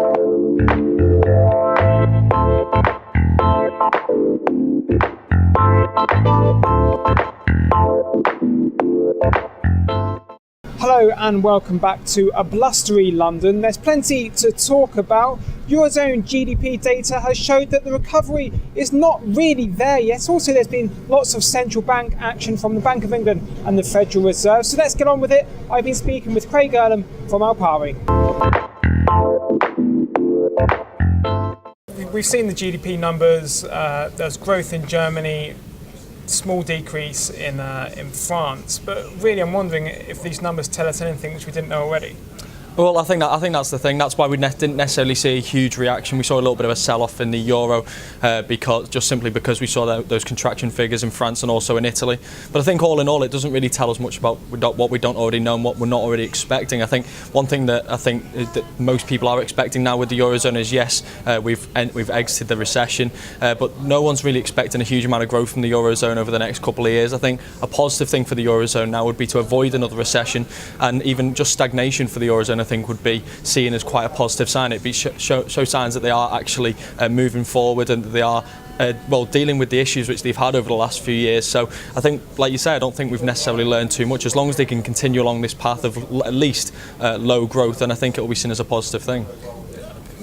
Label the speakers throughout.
Speaker 1: Hello and welcome back to a blustery London. There's plenty to talk about. Eurozone GDP data has showed that the recovery is not really there yet. Also, there's been lots of central bank action from the Bank of England and the Federal Reserve. So let's get on with it. I've been speaking with Craig Erlam from Alpari. We've seen the GDP numbers. There's growth in Germany, small decrease in France, but really I'm wondering if these numbers tell us anything which we didn't know already.
Speaker 2: Well, I think that's the thing. That's why we didn't necessarily see a huge reaction. We saw a little bit of a sell-off in the euro because we saw those contraction figures in France and also in Italy. But I think all in all, it doesn't really tell us much about what we don't already know and what we're not already expecting. I think one thing that that most people are expecting now with the eurozone is yes, we've exited the recession, but no one's really expecting a huge amount of growth from the eurozone over the next couple of years. I think a positive thing for the eurozone now would be to avoid another recession, and even just stagnation for the eurozone I think would be seen as quite a positive sign. It'd be show signs that they are actually moving forward and that they are dealing with the issues which they've had over the last few years. So I think, like you say, I don't think we've necessarily learned too much. As long as they can continue along this path of at least low growth, then I think it will be seen as a positive thing.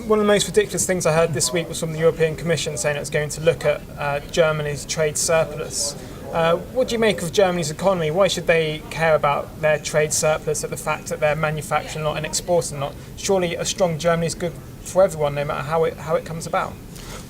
Speaker 1: One of the most ridiculous things I heard this week was from the European Commission saying it was going to look at Germany's trade surplus. What do you make of Germany's economy? Why should they care about their trade surplus at the fact that they're manufacturing a lot and exporting a lot? Surely a strong Germany is good for everyone, no matter how it comes about.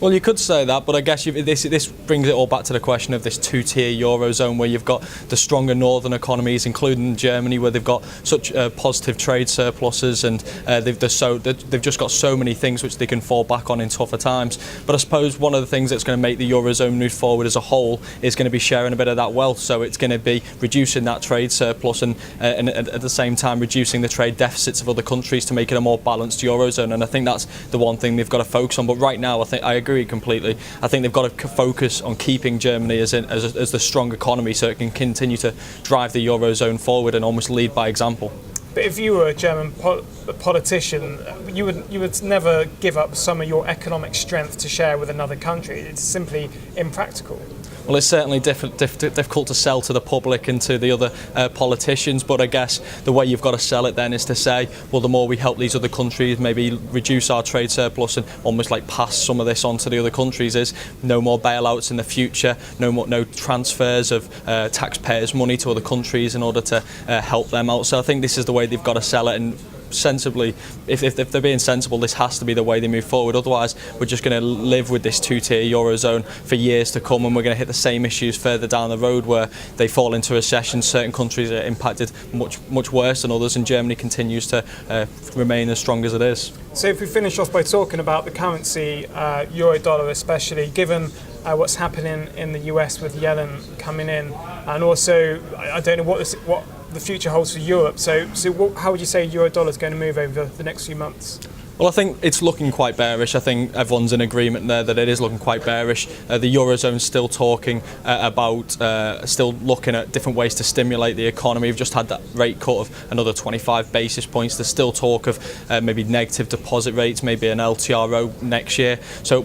Speaker 2: Well, you could say that, but I guess this brings it all back to the question of this two-tier eurozone, where you've got the stronger northern economies, including Germany, where they've got such positive trade surpluses, and they've just got so many things which they can fall back on in tougher times. But I suppose one of the things that's going to make the eurozone move forward as a whole is going to be sharing a bit of that wealth. So it's going to be reducing that trade surplus and at the same time reducing the trade deficits of other countries to make it a more balanced eurozone. And I think that's the one thing they've got to focus on. But right now, I agree completely. I think they've got to focus on keeping Germany as the strong economy, so it can continue to drive the eurozone forward and almost lead by example.
Speaker 1: But if you were a German politician, you would never give up some of your economic strength to share with another country. It's simply impractical.
Speaker 2: Well, it's certainly difficult to sell to the public and to the other politicians, but I guess the way you've got to sell it then is to say, well, the more we help these other countries maybe reduce our trade surplus and almost like pass some of this on to the other countries, is no more bailouts in the future, no transfers of taxpayers' money to other countries in order to help them out. So I think this is the way they've got to sell it, and sensibly, if they're being sensible, this has to be the way they move forward. Otherwise, we're just going to live with this two-tier eurozone for years to come, and we're going to hit the same issues further down the road where they fall into recession. Certain countries are impacted much worse than others, and Germany continues to remain as strong as it is.
Speaker 1: So if we finish off by talking about the currency, euro-dollar especially, given what's happening in the US with Yellen coming in, and also I don't know what the future holds for Europe. So how would you say euro-dollar is going to move over the next few months?
Speaker 2: Well, I think it's looking quite bearish. I think everyone's in agreement there that it is looking quite bearish. The Eurozone's still talking about, still looking at different ways to stimulate the economy. We've just had that rate cut of another 25 basis points. There's still talk of maybe negative deposit rates, maybe an LTRO next year. So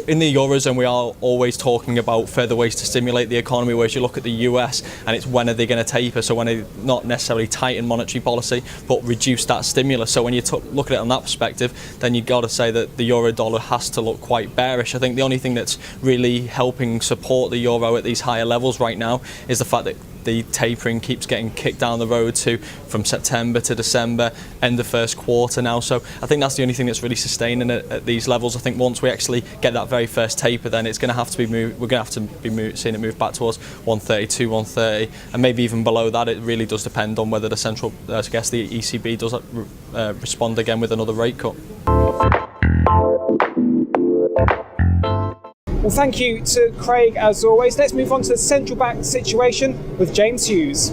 Speaker 2: in the Eurozone, we are always talking about further ways to stimulate the economy, whereas you look at the US and it's when are they going to taper? So when they not necessarily tighten monetary policy, but reduce that stimulus. So when you look at it on that perspective, then you've got to say that the euro dollar has to look quite bearish. I think the only thing that's really helping support the euro at these higher levels right now is the fact that the tapering keeps getting kicked down the road from September to December, end of first quarter now. So I think that's the only thing that's really sustaining it at these levels. I think once we actually get that very first taper, then it's going to have to be moved. We're going to have to be seeing it move back towards 132, 130, and maybe even below that. It really does depend on whether the ECB does respond again with another rate cut.
Speaker 1: Well, thank you to Craig as always. Let's move on to the central bank situation with James Hughes.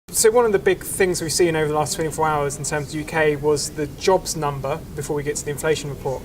Speaker 1: So one of the big things we've seen over the last 24 hours in terms of the UK was the jobs number before we get to the inflation report.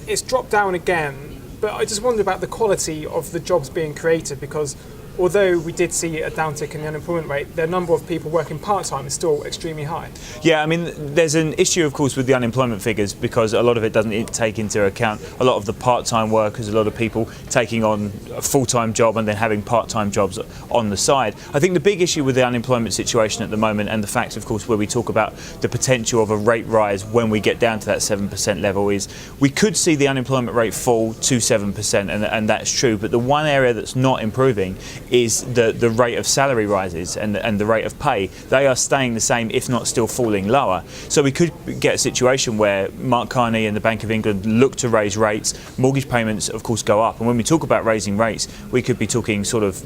Speaker 1: It's dropped down again, but I just wonder about the quality of the jobs being created, because although we did see a downtick in the unemployment rate, the number of people working part-time is still extremely high.
Speaker 3: Yeah, I mean, there's an issue, of course, with the unemployment figures because a lot of it doesn't take into account a lot of the part-time workers, a lot of people taking on a full-time job and then having part-time jobs on the side. I think the big issue with the unemployment situation at the moment, and the fact, of course, where we talk about the potential of a rate rise when we get down to that 7% level, is we could see the unemployment rate fall to 7%, and that's true. But the one area that's not improving is the rate of salary rises and the rate of pay. They are staying the same, if not still falling lower. So we could get a situation where Mark Carney and the Bank of England look to raise rates, mortgage payments of course go up, and when we talk about raising rates, we could be talking sort of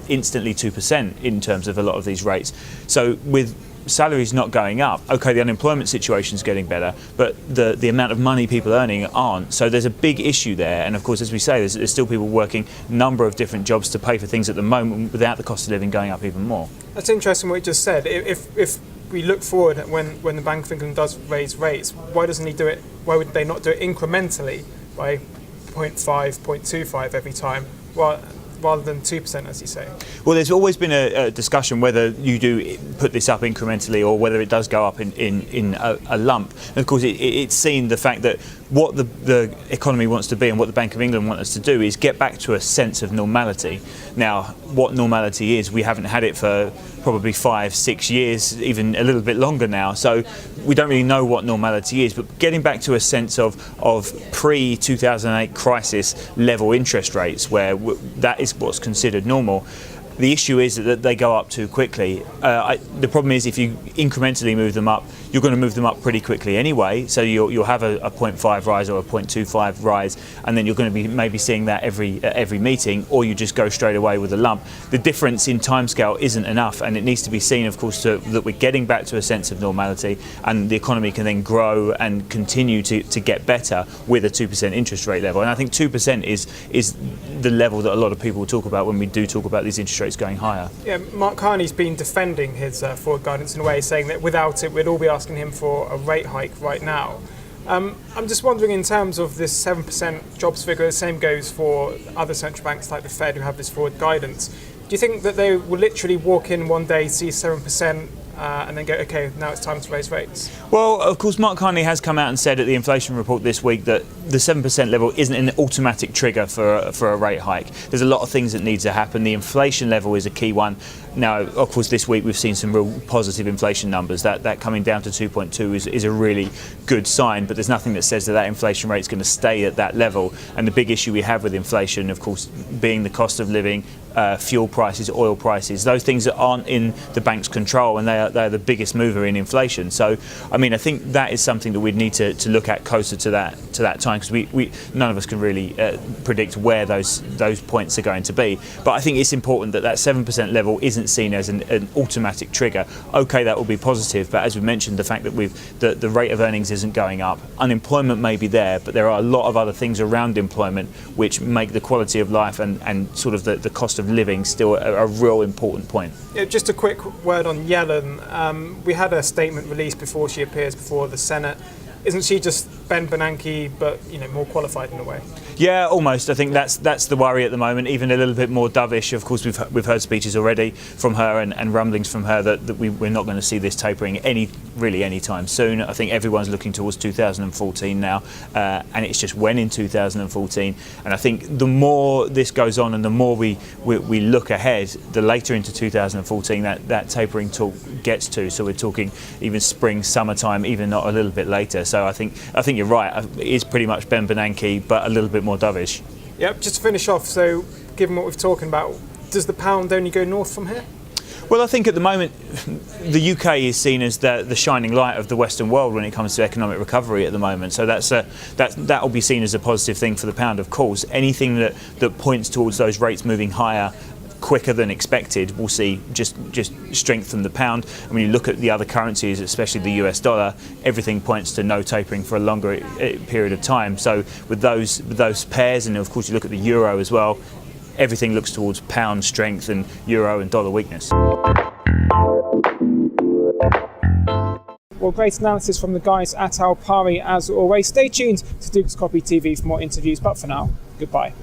Speaker 3: instantly 2% in terms of a lot of these rates. So with salaries not going up, okay, the unemployment situation is getting better, but the amount of money people earning aren't. So there's a big issue there, and of course, as we say, there's still people working a number of different jobs to pay for things at the moment without the cost of living going up even more.
Speaker 1: That's interesting what you just said. If we look forward when the Bank of England does raise rates, why doesn't he do it? Why would they not do it incrementally by 0.5, 0.25 every time, rather than 2%, as you say?
Speaker 3: Well, there's always been a discussion whether you do put this up incrementally or whether it does go up in a lump. And of course, it's seen the fact that what the economy wants to be and what the Bank of England want us to do is get back to a sense of normality. Now, what normality is, we haven't had it for probably 5-6 years, even a little bit longer now. So we don't really know what normality is, but getting back to a sense of pre-2008 crisis level interest rates, where that is what's considered normal. The issue is that they go up too quickly. The problem is if you incrementally move them up, you're going to move them up pretty quickly anyway. So you'll have a 0.5 rise or a 0.25 rise, and then you're going to be maybe seeing that every meeting, or you just go straight away with a lump. The difference in timescale isn't enough, and it needs to be seen, of course, that we're getting back to a sense of normality, and the economy can then grow and continue to get better with a 2% interest rate level. And I think 2% is the level that a lot of people talk about when we do talk about these interest rates going higher.
Speaker 1: Yeah, Mark Carney's been defending his forward guidance in a way, saying that without it, we'd all be asking him for a rate hike right now. I'm just wondering, in terms of this 7% jobs figure, the same goes for other central banks like the Fed who have this forward guidance. Do you think that they will literally walk in one day, see 7%, and then go, okay, now it's time to raise rates?
Speaker 3: Well, of course, Mark Carney has come out and said at the inflation report this week that the 7% level isn't an automatic trigger for a rate hike. There's a lot of things that need to happen. The inflation level is a key one. Now, of course, this week we've seen some real positive inflation numbers. That coming down to 2.2 is a really good sign, but there's nothing that says that inflation rate is going to stay at that level. And the big issue we have with inflation, of course, being the cost of living, fuel prices, oil prices, those things that aren't in the bank's control, and they're the biggest mover in inflation. So, I mean, I think that is something that we'd need to look at closer to that time, because we none of us can really predict where those points are going to be. But I think it's important that 7% level isn't seen as an automatic trigger. Okay, that will be positive, but as we mentioned, the fact that the rate of earnings isn't going up, unemployment may be there, but there are a lot of other things around employment which make the quality of life and sort of the cost of living still a real important point.
Speaker 1: Yeah, just a quick word on Yellen. We had a statement released before she appears before the Senate. Isn't she just Ben Bernanke, but more qualified in a way?
Speaker 3: Yeah, almost. I think that's the worry at the moment. Even a little bit more dovish. Of course, we've heard speeches already from her and rumblings from her that we're not going to see this tapering any time soon. I think everyone's looking towards 2014 now, and it's just when in 2014. And I think the more this goes on and the more we look ahead, the later into 2014 that tapering talk gets to. So we're talking even spring, summertime, even not a little bit later. So I think you're right. It is pretty much Ben Bernanke, but a little bit more dovish.
Speaker 1: Yep. Just to finish off, so given what we've talking about, does the pound only go north from here?
Speaker 3: Well, I think at the moment the UK is seen as the shining light of the Western world when it comes to economic recovery at the moment. So that will be seen as a positive thing for the pound. Of course, anything that points towards those rates moving higher quicker than expected, we'll see just strengthen the pound. And when you look at the other currencies, especially the US dollar, everything points to no tapering for a longer period of time. So with those pairs, and of course you look at the euro as well, everything looks towards pound strength and euro and dollar weakness.
Speaker 1: Well, great analysis from the guys at Al Pari as always. Stay tuned to Dukes Copy TV for more interviews, but for now, goodbye.